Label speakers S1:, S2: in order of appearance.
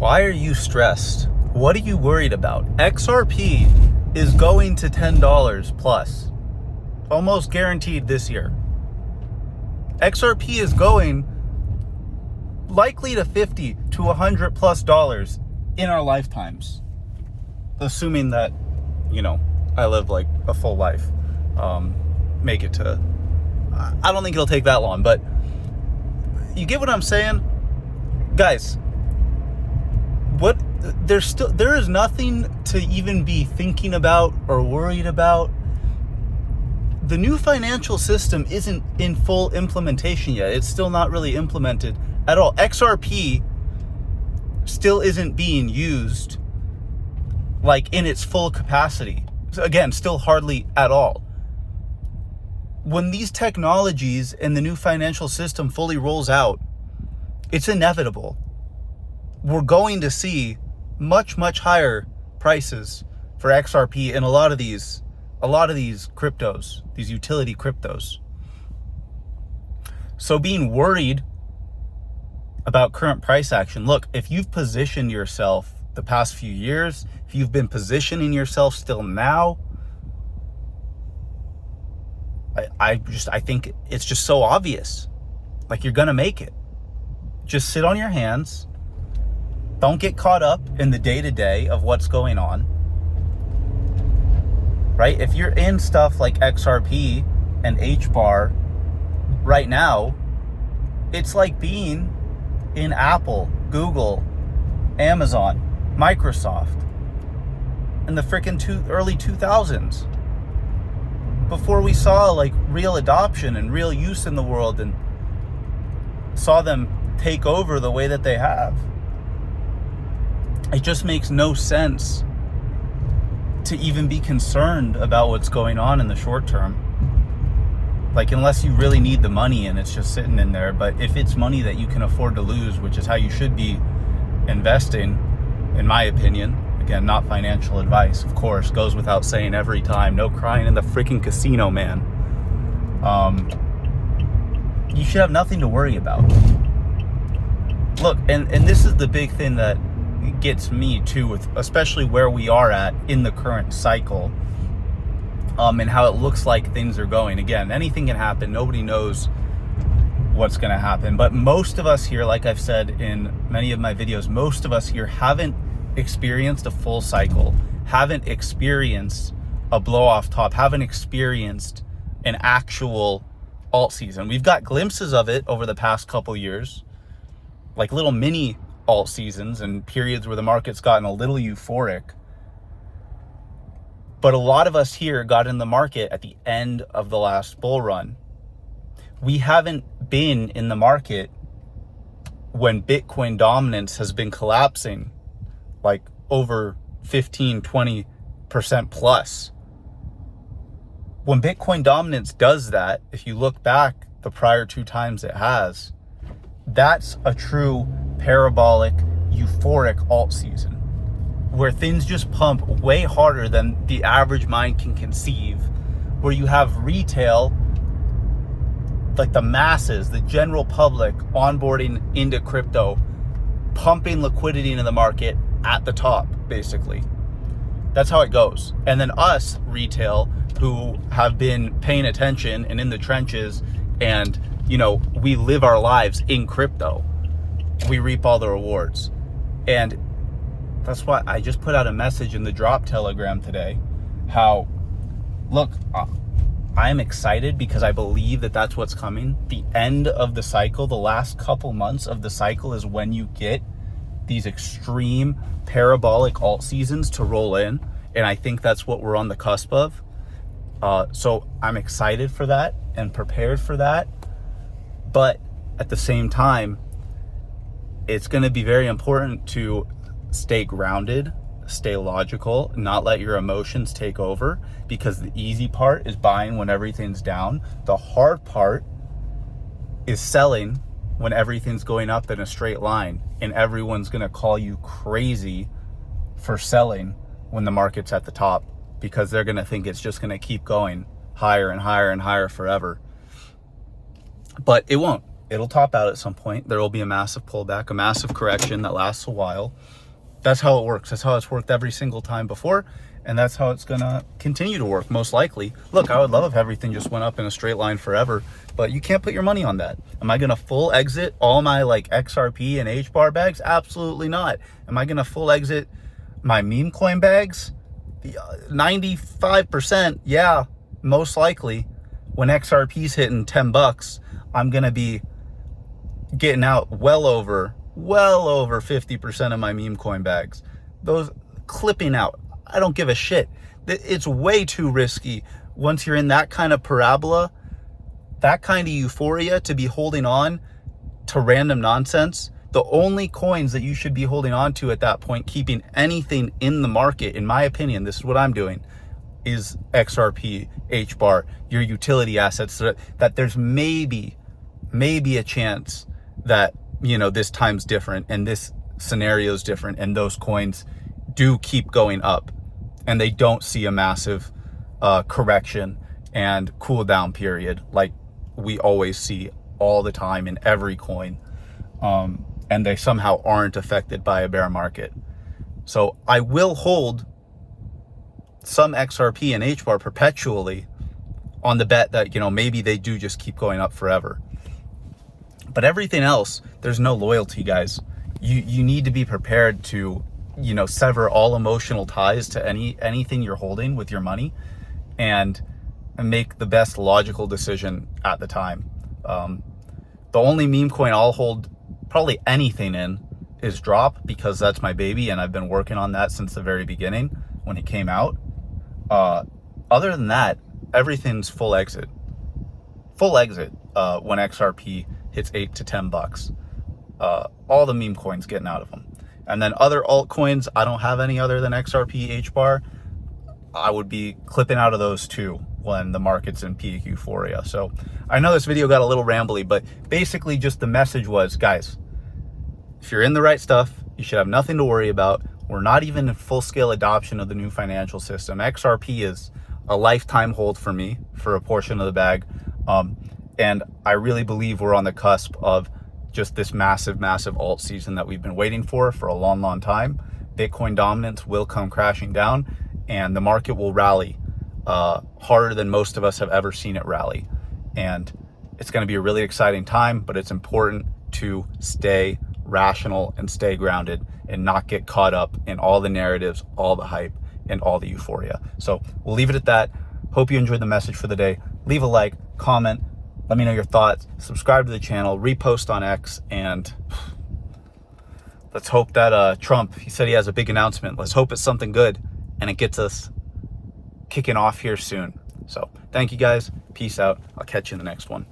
S1: Why are you stressed? What are you worried about? XRP is going to $10 plus. Almost guaranteed this year. XRP is going likely to $50 to $100 plus in our lifetimes. Assuming that, I live like a full life. Make it to, I don't think it'll take that long, but you get what I'm saying? Guys, there is nothing to even be thinking about or worried about. The new financial system isn't in full implementation yet. It's still not really implemented at all. XRP still isn't being used like in its full capacity. Again, still hardly at all. When these technologies and the new financial system fully rolls out, it's inevitable. We're going to see much, much higher prices for XRP and a lot of these cryptos, these utility cryptos. So being worried about current price action, look, if you've positioned yourself the past few years, if you've been positioning yourself still now, I think it's just so obvious. Like, you're gonna make it. Just sit on your hands. Don't get caught up in the day-to-day of what's going on. Right? If you're in stuff like XRP and HBAR right now, it's like being in Apple, Google, Amazon, Microsoft in the freaking early 2000s. Before we saw like real adoption and real use in the world and saw them take over the way that they have. It just makes no sense to even be concerned about what's going on in the short term. Like, unless you really need the money and it's just sitting in there. But if it's money that you can afford to lose, which is how you should be investing, in my opinion, again, not financial advice, of course, goes without saying every time, no crying in the freaking casino, man. You should have nothing to worry about. Look, and this is the big thing that gets me too, with especially where we are at in the current cycle, and how it looks like things are going. Again, anything can happen. Nobody knows what's going to happen. But most of us here, like I've said in many of my videos, most of us here haven't experienced a full cycle, haven't experienced a blow off top, haven't experienced an actual alt season. We've got glimpses of it over the past couple years, like little mini alt seasons and periods where the market's gotten a little euphoric. But a lot of us here got in the market at the end of the last bull run. We haven't been in the market when Bitcoin dominance has been collapsing like over 15-20% plus. When Bitcoin dominance does that, if you look back the prior two times it has, that's a true parabolic, euphoric alt season where things just pump way harder than the average mind can conceive, where you have retail, like the masses, the general public onboarding into crypto, pumping liquidity into the market at the top, basically. That's how it goes. And then us, retail, who have been paying attention and in the trenches, and we live our lives in crypto, we reap all the rewards. And that's why I just put out a message in the Drop Telegram today, how, look, I'm excited because I believe that that's what's coming. The end of the cycle, the last couple months of the cycle, is when you get these extreme parabolic alt seasons to roll in. And I think that's what we're on the cusp of. So I'm excited for that and prepared for that. But at the same time, it's going to be very important to stay grounded, stay logical, not let your emotions take over, because the easy part is buying when everything's down. The hard part is selling when everything's going up in a straight line, and everyone's going to call you crazy for selling when the market's at the top, because they're going to think it's just going to keep going higher and higher and higher forever. But it won't. It'll top out at some point. There will be a massive pullback, a massive correction that lasts a while. That's how it works. That's how it's worked every single time before. And that's how it's going to continue to work, most likely. Look, I would love if everything just went up in a straight line forever, but you can't put your money on that. Am I going to full exit all my like XRP and HBAR bags? Absolutely not. Am I going to full exit my meme coin bags? 95%, yeah, most likely. When XRP's hitting $10, I'm going to be getting out well over 50% of my meme coin bags. Those clipping out. I don't give a shit. It's way too risky once you're in that kind of parabola, that kind of euphoria, to be holding on to random nonsense. The only coins that you should be holding on to at that point, keeping anything in the market, in my opinion, this is what I'm doing, is XRP, HBAR, your utility assets, so that there's maybe a chance that, you know, this time's different and this scenario is different and those coins do keep going up and they don't see a massive correction and cool down period like we always see all the time in every coin, and they somehow aren't affected by a bear market. So I will hold some XRP and HBAR perpetually on the bet that, you know, maybe they do just keep going up forever. But everything else, there's no loyalty, guys. You need to be prepared to, you know, sever all emotional ties to anything you're holding with your money and make the best logical decision at the time. The only meme coin I'll hold probably anything in is Drop, because that's my baby and I've been working on that since the very beginning when it came out. Other than that, everything's full exit when XRP hits $8 to $10. All the meme coins getting out of them. And then other altcoins, I don't have any other than XRP, HBAR. I would be clipping out of those too when the market's in peak euphoria. So I know this video got a little rambly, but basically just the message was, guys, if you're in the right stuff, you should have nothing to worry about. We're not even in full-scale adoption of the new financial system. XRP is a lifetime hold for me for a portion of the bag. And I really believe we're on the cusp of just this massive alt season that we've been waiting for a long time. Bitcoin dominance will come crashing down and the market will rally harder than most of us have ever seen it rally. And it's going to be a really exciting time, but it's important to stay rational and stay grounded and not get caught up in all the narratives, all the hype, and all the euphoria. So we'll leave it at that. Hope you enjoyed the message for the day. Leave a like, comment, let me know your thoughts, subscribe to the channel, repost on X, and let's hope that Trump, he said he has a big announcement. Let's hope it's something good and it gets us kicking off here soon. So thank you guys. Peace out. I'll catch you in the next one.